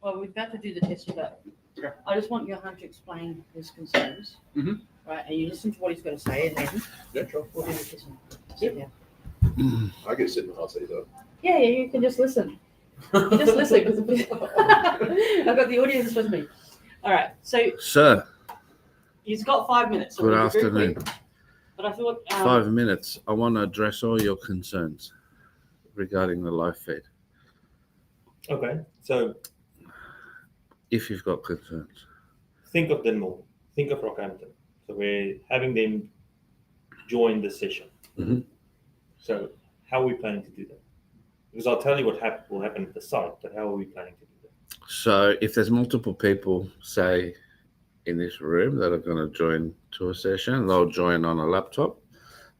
Well, we're about to do the test of that. Okay. I just want Johan to explain his concerns. Mhm. Right, and you listen to what he's going to say, and then Yeah, sure. we'll do the test. Sit down. I get to sit in the hot seat though. Yeah, you can just listen. Just listen, because I've got the audience with me. All right, so Sir, he's got 5 minutes. So good we'll be very afternoon. quick. But I thought 5 minutes. I want to address all your concerns regarding the live feed, Okay, so if you've got concerns. think of Dinmore, think of Rockhampton. So we're having them join the session. Mhm. So how are we planning to do that? Because I'll tell you what will happen at the site, but how are we planning to do that? So if there's multiple people, say, in this room that are going to join to a session, they'll join on a laptop.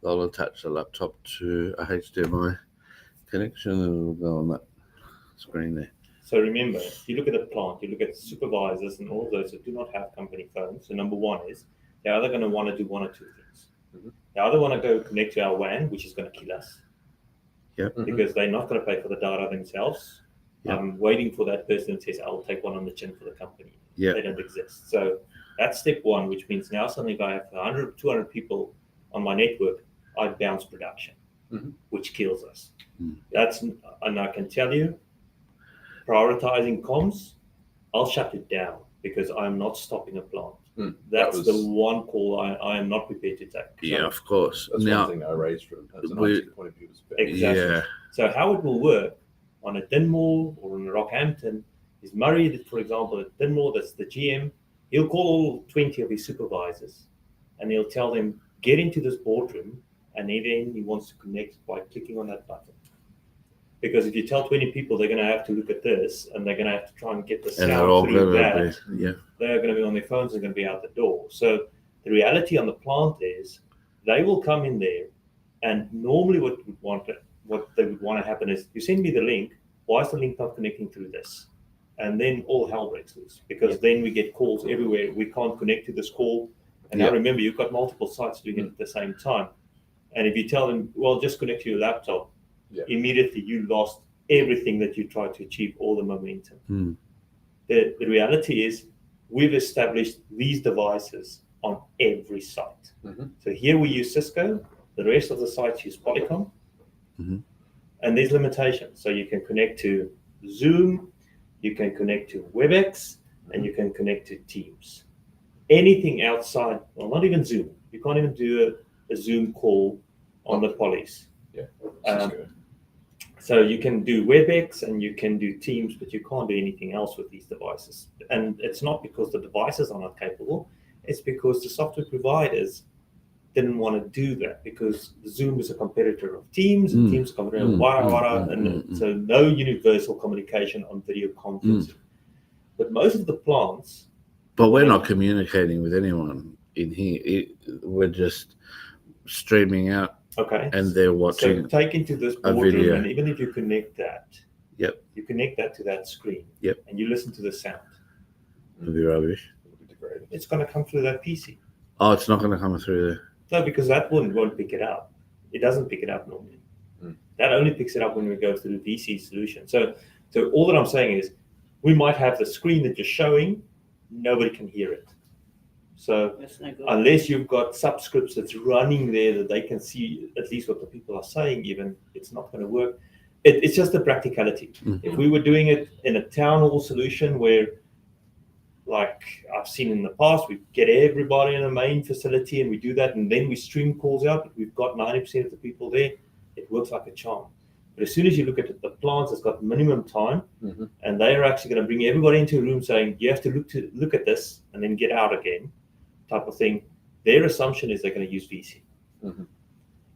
They'll attach the laptop to a HDMI connection and it'll go on that screen there. So remember, if you look at the plant, you look at supervisors and all those that do not have company phones. So number one is they're either going to want to do one or two things. Mhm. They either want to go connect to our WAN, which is going to kill us. Yep. Because they're not going to pay for the data themselves. Yep. I'm waiting for that person that says, I'll take one on the chin for the company. Yep. They don't exist. So that's step one, which means now suddenly if I have 100, 200 people on my network, I bounce production, Mhm. which kills us. Mm. And I can tell you, prioritizing comms, I'll shut it down because I'm not stopping a plant. Mm. That's That the was- one call I am not prepared to take. So- Yeah, of course. That's Now, one thing I raised from as an we- IT point of view. Was Exactly. yeah, So how it will work on a Dinmore or in a Rockhampton is Murray, for example, at Dinmore, that's the GM, he'll call all 20 of his supervisors and he'll tell them, get into this boardroom, and then he wants to connect by clicking on that button. Because if you tell 20 people they're going to have to look at this and they're going to have to try and get the and they're sound all through going that, to be, yeah. they're going to be on their phones and going to be out the door. So the reality on the plant is they will come in there, and normally what they would want to happen is you send me the link. Why is the link not connecting through this? And then all hell breaks loose because then we get calls everywhere. We can't connect to this call. And now Yeah. remember, you've got multiple sites doing it at the same time. And if you tell them, well, just connect to your laptop, immediately you lost everything that you tried to achieve, all the momentum. Mm. The reality is we've established these devices on every site. Mhm. So here we use Cisco, the rest of the sites use Polycom, Mhm. and there's limitations. So you can connect to Zoom, you can connect to WebEx, and you can connect to Teams. Anything outside, well, not even Zoom. You can't even do a Zoom call on the polys. Cisco. So you can do WebEx and you can do Teams, but you can't do anything else with these devices. And it's not because the devices are not capable, it's because the software providers didn't want to do that because Zoom is a competitor of Teams and Teams is a competitor of Wara, and so no universal communication on video conferencing. But most of the plants... But we're not communicating with anyone in here. We're just streaming out. Okay. And they're watching. So take into this a boardroom, video. and even if you connect that, Yep. you connect that to that screen, Yep. and you listen to the sound. It'll be rubbish. It'll be degraded. It's going to come through that PC. Oh, it's not going to come through there. No, because that one won't pick it up. It doesn't pick it up normally. Mm. That only picks it up when we go through the VC solution. So all that I'm saying is, we might have the screen that you're showing, nobody can hear it. So That's no good. unless you've got subscripts that's running there that they can see at least what the people are saying, even it's not going to work. It's just the practicality. Mhm. If we were doing it in a town hall solution where, like I've seen in the past, we get everybody in a main facility and we do that, and then we stream calls out, but we've got 90% of the people there, it works like a charm. But as soon as you look at the plants, it's got minimum time, Mhm. and they are actually going to bring everybody into a room saying, you have to look at this and then get out again, type of thing. Their assumption is they're going to use VC. Mhm.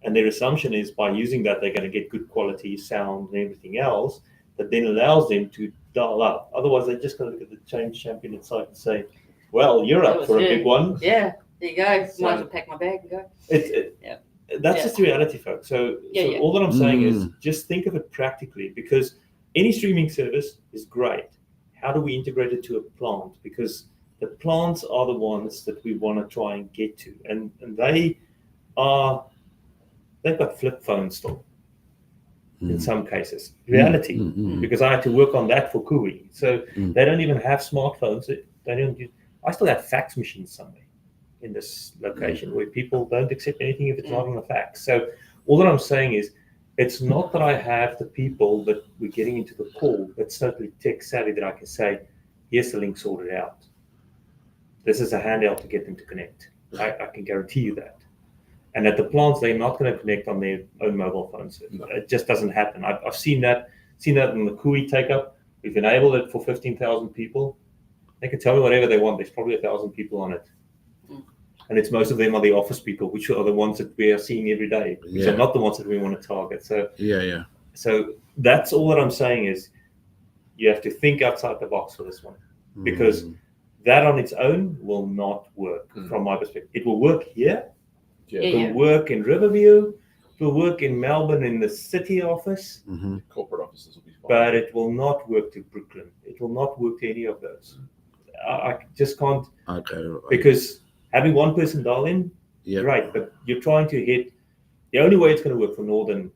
And their assumption is by using that, they're going to get good quality sound and everything else that then allows them to dial up. Otherwise, they're just going to look at the change champion inside and say, well, you're That up was for a it. big one. Yeah, there you go. So- Might as well pack my bag and go. That's Yeah. just the reality, folks. So Yeah. all that I'm saying is Mm. just think of it practically, because any streaming service is great. How do we integrate it to a plant? Because the plants are the ones that we want to try and get to. And they've got flip phones still. in Mm. some cases. Reality. Because I had to work on that for Kui. So they don't even have smartphones. They don't use. I still have fax machines somewhere in this location where people don't accept anything if it's not on a fax. So all that I'm saying is, it's not that I have the people that we're getting into the call that's totally tech savvy that I can say, here's the link sorted out. This is a handout to get them to connect. I can guarantee you that. And at the plants, they're not going to connect on their own mobile phones. No. It just doesn't happen. I've seen that in the Kui take up. We've enabled it for 15,000 people. They can tell me whatever they want. There's probably 1,000 people on it. And it's most of them are the office people, which are the ones that we are seeing every day, which are not the ones that we want to target. So So that's all that I'm saying is you have to think outside the box for this one, because that on its own will not work from my perspective. It will work here. It will work in Riverview. It will work in Melbourne in the city office. Corporate offices will be fine. But it will not work to Brooklyn. It will not work to any of those. I just can't. Because having one person dial in, right, but you're trying to hit. The only way it's going to work for Northern,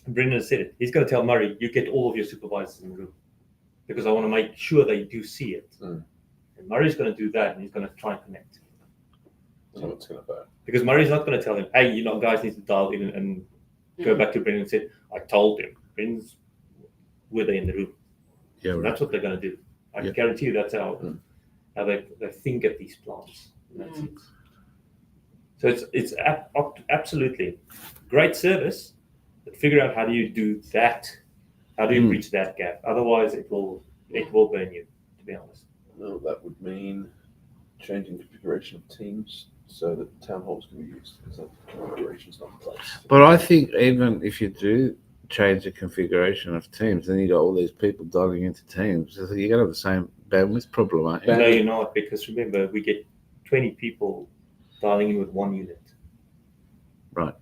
Brendan said it, he's going to tell Murray, you get all of your supervisors in the room, because I want to make sure they do see it. And Murray's going to do that, and he's going to try and connect. So it's going to fail. Because Murray's not going to tell him, hey, you know, guys need to dial in and go back to Brendan and say, I told him. Brendan's were they in the room. That's what they're going to do. I can guarantee you that's how they think at these plants. So it's absolutely great service, but figure out how do you do that? How do you bridge that gap? Otherwise, it will burn you, to be honest. No, that would mean changing configuration of Teams so that town halls can be used, because that configuration is not in place. But I think even if you do change the configuration of Teams, then you got all these people dialing into Teams. So you're going to have the same bandwidth problem, aren't you? No, you're not, because remember, we get 20 people dialing in with one unit. Right.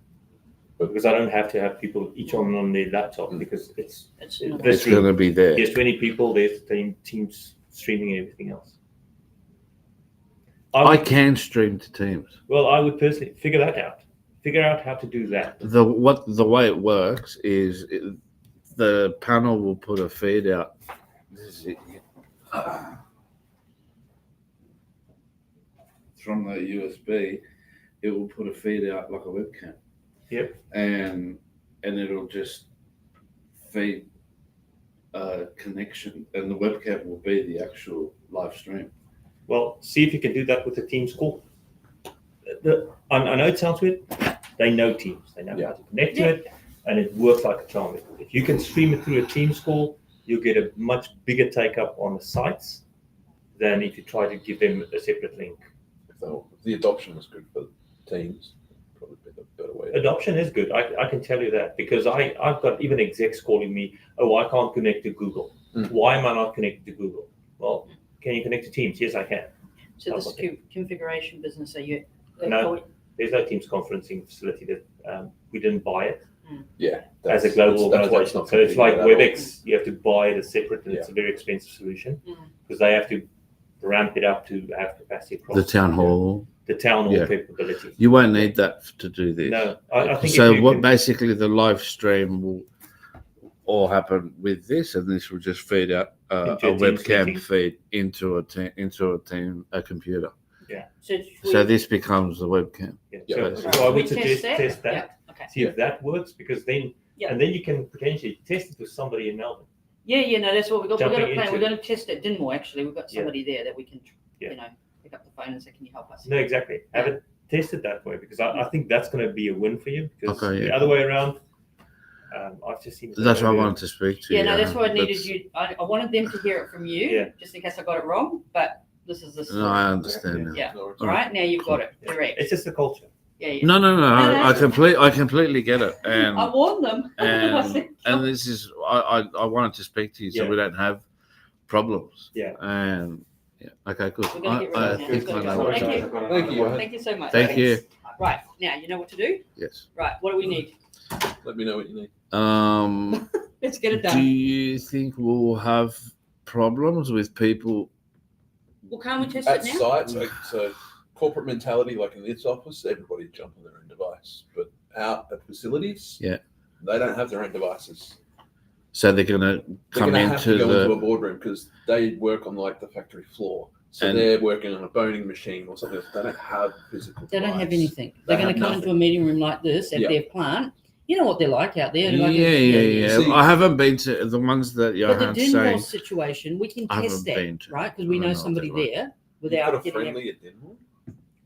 Because I don't have to have people each on their laptop, because it's going to be there. There's 20 people, there's Teams streaming and everything else. I can stream to Teams. Well, I would personally figure that out. Figure out how to do that. The way it works is the panel will put a feed out. This is it. From the USB, it will put a feed out like a webcam. Yep. And it'll just feed a connection, and the webcam will be the actual live stream. Well, see if you can do that with a Teams call. I know it sounds weird. They know Teams. They know how to connect to it, and it works like a charm. If you can stream it through a Teams call, you'll get a much bigger take-up on the sites than if you try to give them a separate link. So the adoption is good for Teams. Probably be the better way. Adoption is good. I can tell you that, because I've got even execs calling me, oh, I can't connect to Google. Why am I not connected to Google? Well, can you connect to Teams? Yes, I can. So this configuration business, are you? No, there's no Teams conferencing facility that we didn't buy it. Yeah. As a global organization. So it's like WebEx, you have to buy it as separate, and it's a very expensive solution, because they have to ramp it up to have capacity across The town hall. The town hall capability. You won't need that to do this. No, I think so. Basically, the live stream will all happen with this, and this will just feed out a webcam feed into a computer. Yeah. So this becomes the webcam. Yeah. So I would suggest test that. Yeah. Okay. See if that works, because then and then you can potentially test it with somebody in Melbourne. No, that's what we got. We've got a plan. We're going to test it, didn't we? Actually, we've got somebody there that we can, pick up the phone and say, "Can you help us?" No, exactly. Have it tested that way, because I think that's going to be a win for you. Because the other way around, I've just seen. That's why I wanted to speak to you. Yeah, no, that's why I needed you. I wanted them to hear it from you, just in case I got it wrong. But this is the story. No, I understand now. Yeah. All right, now you've got it direct. It's just the culture. Yeah. No. I completely get it, and I warned them. And this is I wanted to speak to you so we don't have problems. Yeah. And okay, good. We're going to get rid of it now. Thank you so much. Thank you. Right, now you know what to do. Yes. Right, what do we need? Let me know what you need. Let's get it done. Do you think we'll have problems with people? Well, can't we test at it now? sites? So corporate mentality, like in this office, everybody jump on their own device. But out at facilities, They don't have their own devices. So they're going to They're come going to have to into go into a the. boardroom because they work on like the factory floor. So And- they're working on a boning machine or something. They don't have physical. They don't have device. anything. They They're going to have come into a nothing. meeting room like this at Yeah. their plant. You know what they're like out there. Yeah, Like yeah. See- I haven't been to the ones that But the Johan's Dinmore saying. situation, we can I test haven't that, been to. right? Because I we don't know know what somebody they're like. there You've without got a getting. friendly at Denmark?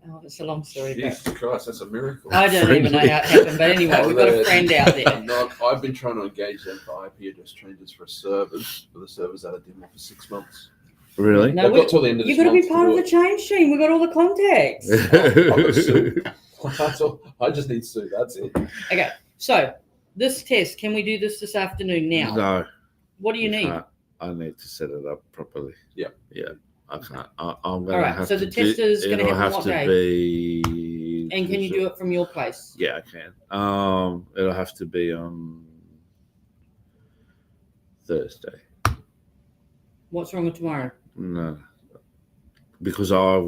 Oh, it's a long story. But Jesus Christ, that's a miracle. I don't even know how it happened. But anyway, we've got a friend out there. I've been trying to engage them for IP address changes for the servers out of Denmark for 6 months. Really? No, They've got till the end of you've this got to be month part of do the change team. We've got all the contacts. That's all. I just need Sue. That's it. Okay, so this test, can we do this afternoon now? No. What do you need? can't. I need to set it up properly. Yeah. Yeah. I can't. I'm going to Alright, have so to the test is gonna it'll happen have what to day? be. And can you do it from your place? Yeah, I can. It'll have to be on Thursday. What's wrong with tomorrow? No, because I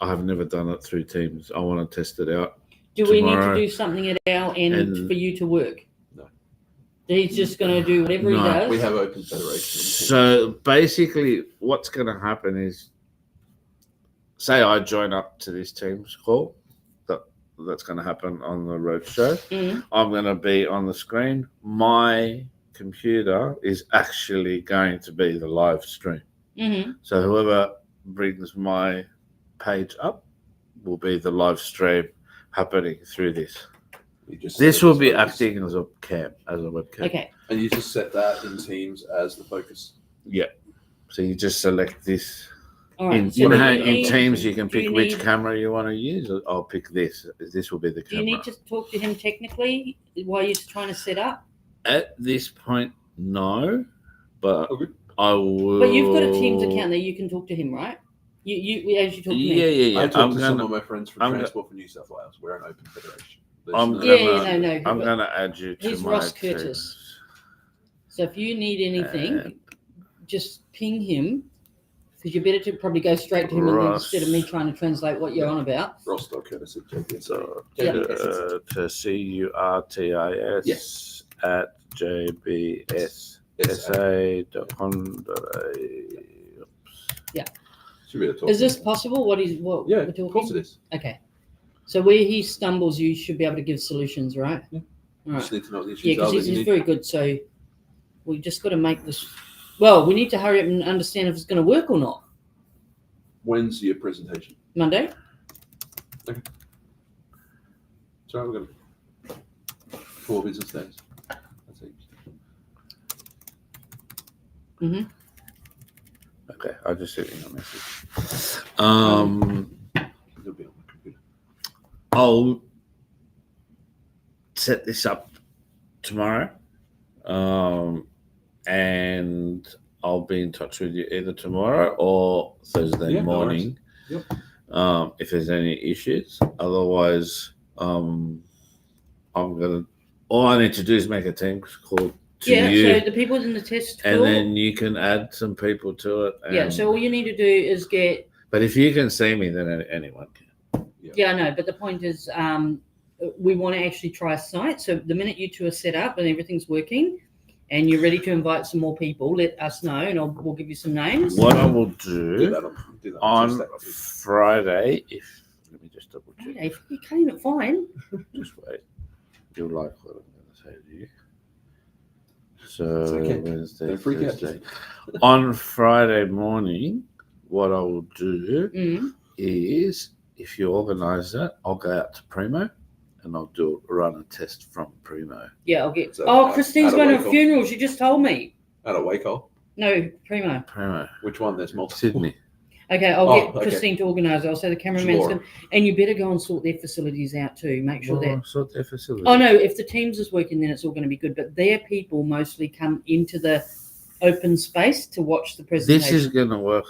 have never done it through Teams. I want to test it out. Do we need to Tomorrow. do something at our end And- for you to work? No. He's just going to do whatever he No, does. We have open federation. So basically, what's going to happen is, say I join up to this Teams call. That's going to happen on the roadshow. Mm. I'm going to be on the screen. My computer is actually going to be the live stream. Mm-hmm. So whoever brings my page up will be the live stream happening through this. You just This set will it be as focus. acting as a webcam. Okay. And you just set that in Teams as the focus. Yeah. So you just select this. All right. In, so you know do how you in need- Teams you can do you pick which need- camera you want to use? I'll pick this. This will be the Do camera. you need to talk to him technically while you're trying to set up? At this point, no. But Okay. I will. But you've got a Teams account that you can talk to him, right? You as you talk to me. Yeah. I talked to I'm some gonna, of my friends from I'm Transport for New South Wales. We're an open federation. There's I'm no- gonna, no. I'm going to add you to He's my Ross Teams. Curtis. So if you need anything, And- just ping him because you're better to probably go straight to him instead of me trying to translate what you're on about. Ross Curtis at JBS. So Yeah. to CURTIS Yes. at jbssa.com.au. Should be able to talk Is to this him. possible? What Yeah, we're of talking? course it is. Okay. So where he stumbles, you should be able to give solutions, right? Yeah. All You right. just need to know what the issues Yeah, are. because that he's you need. very good. So we just got to make this. Well, we need to hurry up and understand if it's going to work or not. When's your presentation? Monday. Sorry, we're going to 4 business days. That's it. Mm-hmm. Okay, I'll just send you a message. It'll be on my computer. I'll set this up tomorrow, and I'll be in touch with you either tomorrow or Thursday Yeah, no morning. Yep. If there's any issues. Otherwise, I'm gonna. All I need to do is make a team call to Yeah. you, So the people in the test and call. then you can add some people to it. Yeah. and- So all you need to do is get. but if you can see me, then anyone can. Yeah, I know. But the point is, we want to actually try a site. So the minute you two are set up and everything's working, and you're ready to invite some more people, let us know, and we'll give you some names. What I will Do do that on on Tuesday. Friday, let me just double check. Hey, you can't even find. Just wait. You'll like what I'm going to say to you. So It's okay. Wednesday, Don't freak out. Thursday. On Friday morning, what I will do Mm. is, if you organise that, I'll go out to Primo and I'll run a test from Primo. Yeah, I'll get. So, Oh, Christine's out of going to a Waco. funeral. She just told me. At a Waco. No, Primo. Primo, Which one? There's multiple. Sydney. Okay, I'll Oh, get okay. Christine to organise it. I'll say the cameraman's Sure. going, and you better go and sort their facilities out too. Make sure that. Sort their facility. Oh no, if the Teams is working, then it's all going to be good. But their people mostly come into the open space to watch the presentation. This is going to work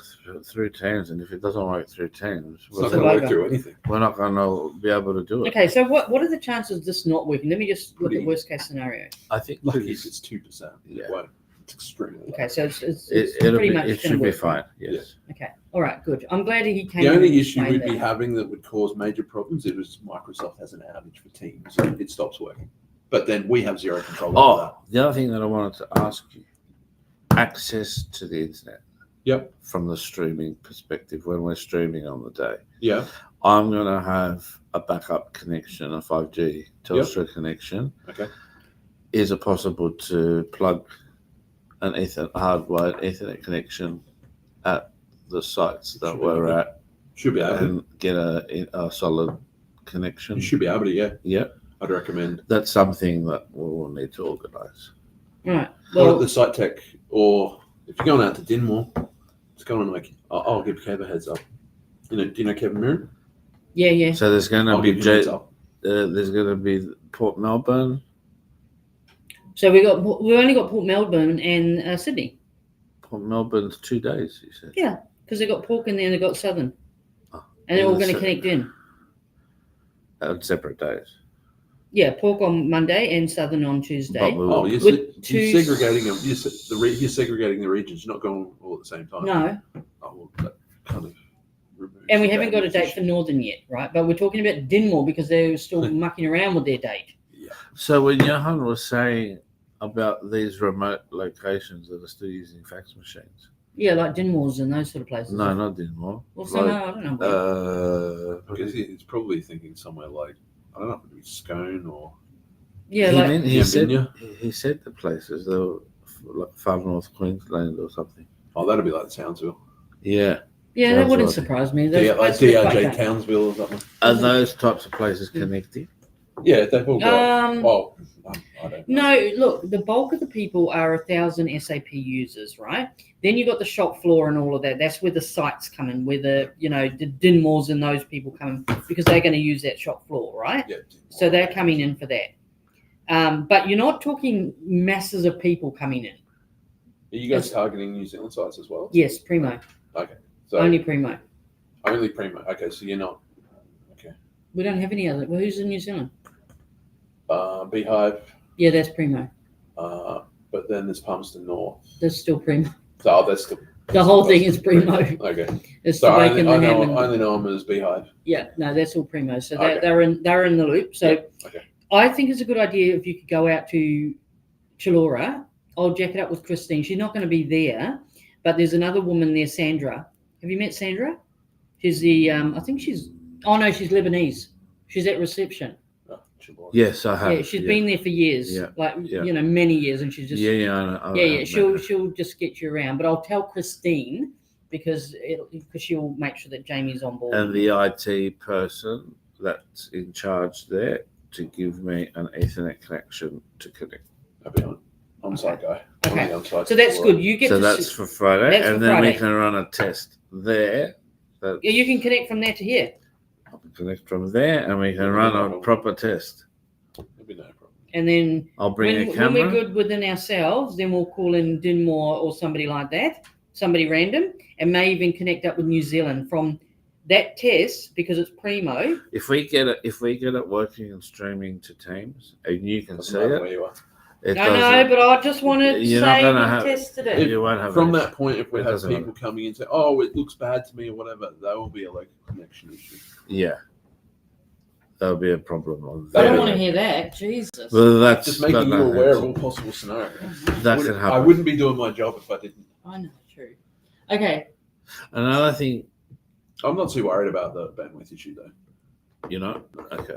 through Teams, and if it doesn't work through Teams, It's not So going to work Waco. through anything. we're not going to be able to do it. Okay, so what are the chances of this not working? Let me just look Pretty- at worst case scenario. I think Lucky if it's 2%. Yeah. It won't. It's extremely low. Okay, so it's it'll pretty be, much it going to should be work. fine. Yes. Okay, all right, good. I'm glad he came. The in only and issue explained we'd be that. having that would cause major problems if Microsoft has an outage for Teams. So it stops working. But then we have zero control over that. Oh, the other thing that I wanted to ask you, access to the internet. Yep. From the streaming perspective, when we're streaming on the day, Yeah. I'm going to have a backup connection, a 5G Telstra connection. Okay. Is it possible to plug an hardwired Ethernet connection at the sites that we're at Should be able to. and get a solid connection? You should be able to, yeah. Yeah. I'd recommend. That's something that we'll need to organise. Right. Well, Well, the site tech, or if you're going out to Dinmore, it's going on like, I'll give Kev a heads up. Do you know Kevin Mirren? yeah. So there's going to I'll be give you a heads up. there's going to be Port Melbourne. So we only got Port Melbourne and Sydney. Port Melbourne's 2 days, you said. Yeah, because they got Port and then they got Southern, Oh, and they're all going to so- connect in. On separate days. Yeah, Port on Monday and Southern on Tuesday. But we Oh, will- you're With segregating them. You're segregating the regions. You're not going all at the same time. No, Oh, well, that kind of removes and we the haven't got a date advantage. for Northern yet, right? But we're talking about Dinmore because they're still mucking around with their date. So when Johan was saying about these remote locations that are still using fax machines, Yeah, like Dinmore's and those sort of places. no, not Dinmore. Well, so no, I don't know. I guess he's probably thinking somewhere like, I don't know, maybe Scone or. Yeah, like he said Binya. he said the places they were like far north Queensland or something. Oh, that'd be like Townsville. Yeah, yeah, that Sounds wouldn't right. surprise me. Like places are quite DRJ dark. Townsville or something. are those types of places connected? Yeah, they've all got. Well, I don't know. No, look, the bulk of the people are 1,000 SAP users, right? Then you got the shop floor and all of that. That's where the sites come in, where the Dinmores and those people come in because they're going to use that shop floor, right? Yeah. So they're coming in for that. But you're not talking masses of people coming in. Are you guys targeting New Zealand sites as well? Yes, Primo. Okay. So Only Primo. only Primo. Okay, so you're not. Okay. We don't have any other. Well, who's in New Zealand? Beehive. Yeah, that's Primo. But then there's Palmerston North. That's still Primo. So that's The whole thing is Primo. Okay. It's So the I bacon, only, the ham, and know them as Beehive. yeah, no, that's all Primo. So Okay. they're in the loop. So Yeah, okay. I think it's a good idea if you could go out to Chilora. I'll jack it up with Christine. She's not going to be there, but there's another woman there, Sandra. Have you met Sandra? She's the I think she's she's Lebanese. She's at reception. Oh, Chilora. Yes, I have. Yeah, she's been there for years, Yeah, like yeah. many years, and she's just I know. yeah. She'll just get you around. But I'll tell Christine because she'll make sure that Jamie's on board. And the IT person that's in charge there to give me an Ethernet connection to connect. I'll be on site guy. Okay. On the on-site So that's Chilora. good. You get So to that's for Friday, that's for and then Friday. we can run a test there. That yeah, you can connect from there to here, I can connect from there, and we can run a proper test. There'll be no problem. and then I'll bring a when camera. we're good within ourselves, then we'll call in Dinmore or somebody like that, somebody random, and may even connect up with New Zealand from that test because it's Primo. If we get it working and streaming to Teams, and you can Doesn't see matter it, where you are. it I know, doesn't. but I just want to You're not say gonna we have- tested it. You won't have From it. that point, if we It have doesn't people matter. coming in and say, "Oh, it looks bad to me" or whatever, that will be a local connection issue. Yeah, there'll be a problem on I that. don't want to hear that. Jesus. Well, that's Just making you that aware of all possible scenarios. That Wouldn't- can happen. I wouldn't be doing my job if I didn't. I know, true. Okay. Another thing, I'm not too worried about the bandwidth issue though. okay.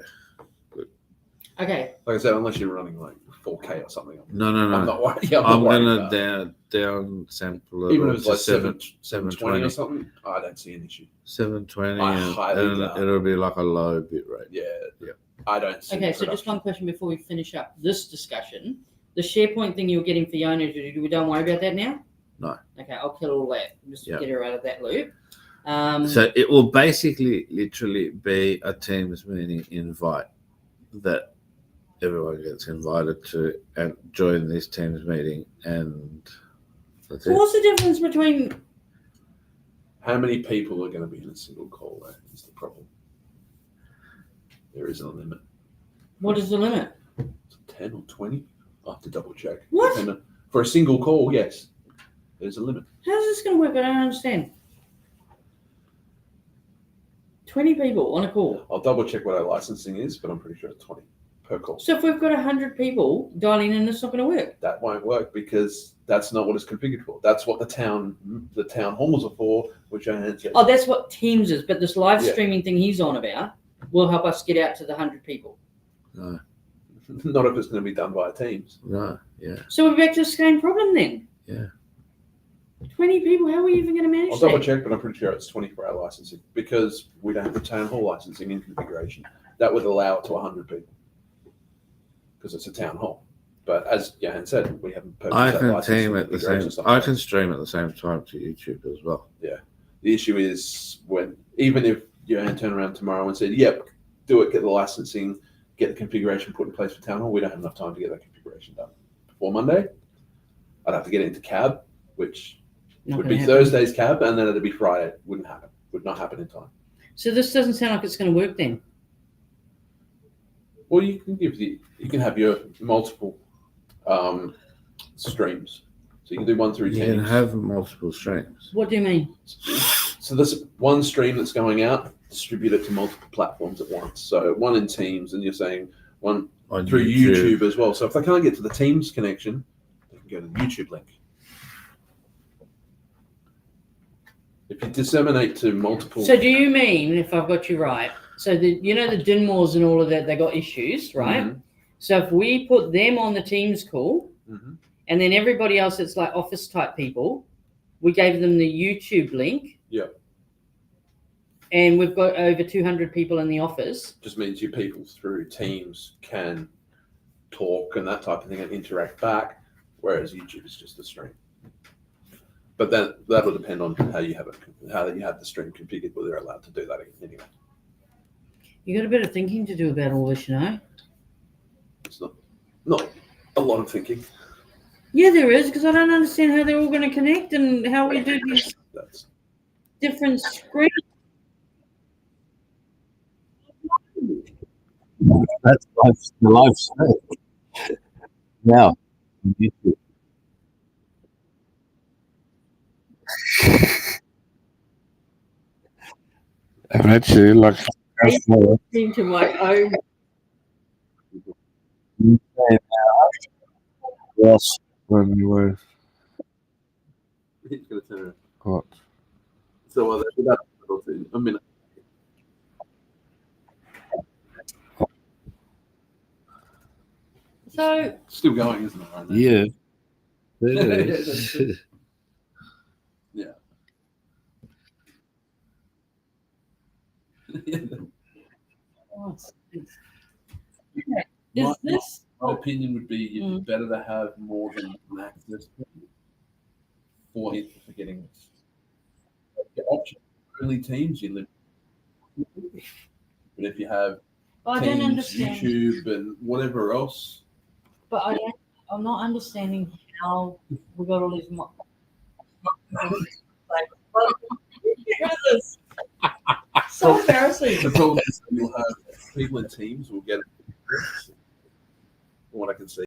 Okay. Like I said, unless you're running like 4K or something, No. I'm not worried. I'm, not I'm worried gonna about it. down sample it Even if up it's to like 720 720 or something, I don't see an issue. 720, I and highly doubt. it'll be like a low bit rate. Yeah, Yeah. I don't see. Okay, the so just production. one question before we finish up this discussion. The SharePoint thing you were getting Fiona to do, we don't worry about that now? No. Okay, I'll kill all that. Just Yeah. get her out of that loop. So it will basically literally be a Teams meeting invite that everyone gets invited to and join this Teams meeting, and that's so it. what's the difference between How many people are going to be in a single call? Though, is the problem. There isn't a limit. what is the limit? 10 or 20? I'll have to double check. What? Depending- For a single call, yes, there's a limit. How's this going to work? I don't understand. 20 people on a call. I'll double check what our licensing is, but I'm pretty sure it's 20. per call. So if we've got 100 people dialing in, it's not going to work. That won't work because that's not what it's configured for. That's what the town halls are for, which I said. Oh, that's what Teams is. But this live Yeah. streaming thing he's on about will help us get out to the 100 people. No, Not if it's going to be done by Teams. no, yeah. So we're back to the same problem then. Yeah. 20 people, how are we even going to manage I'll double that? check, but I'm pretty sure it's 24-hour licensing because we don't have the town hall licensing in configuration. That would allow it to 100 people because it's a town hall. But as Johan said, we haven't purchased I that can licensing team at the configuration same. software. I can stream at the same time to YouTube as well. The issue is when, even if Johan turned around tomorrow and said, yep, do it, get the licensing, get the configuration put in place for town hall, we don't have enough time to get that configuration done before Monday. I'd have to get it into cab, which Not would gonna be happen. Thursday's cab, and then it'd be Friday. Wouldn't happen. Would not happen in time. So this doesn't sound like it's going to work then. Well, you can have your multiple streams. So you can do one through You Teams. can have multiple streams. What do you mean? So this one stream that's going out, distribute it to multiple platforms at once. So one in Teams, and you're saying one On through YouTube as well. So if they can't get to the Teams connection, they can go to the YouTube link. If you disseminate to multiple, So do you mean, if I've got you right, so the the Dinmores and all of that, they got issues, right? Mhm. So if we put them on the Teams call, Mhm. and then everybody else that's like office type people, we gave them the YouTube link. Yeah. And we've got over 200 people in the office. just means your people through Teams can talk and that type of thing and interact back, whereas YouTube is just a stream. But then that'll depend on how you have the stream configured, whether they're allowed to do that anyway. You got a bit of thinking to do about all this, It's not a lot of thinking. Yeah, there is, because I don't understand how they're all going to connect and how we do these That's different screens. That's the live stream. Now, on YouTube. Eventually, like Into my own. Yes. when we were it's going to turn around. what? So that's a minute. So Still going, isn't it? Right now? Yeah. Yeah. is this? My opinion would be it's better to have more than one access for getting this. The option only Teams you live. But if you have I don't Teams, understand. YouTube, and whatever else, But I'm not understanding how we got all these. So embarrassing. the problem is that you'll have people in Teams will get it. From what I can see.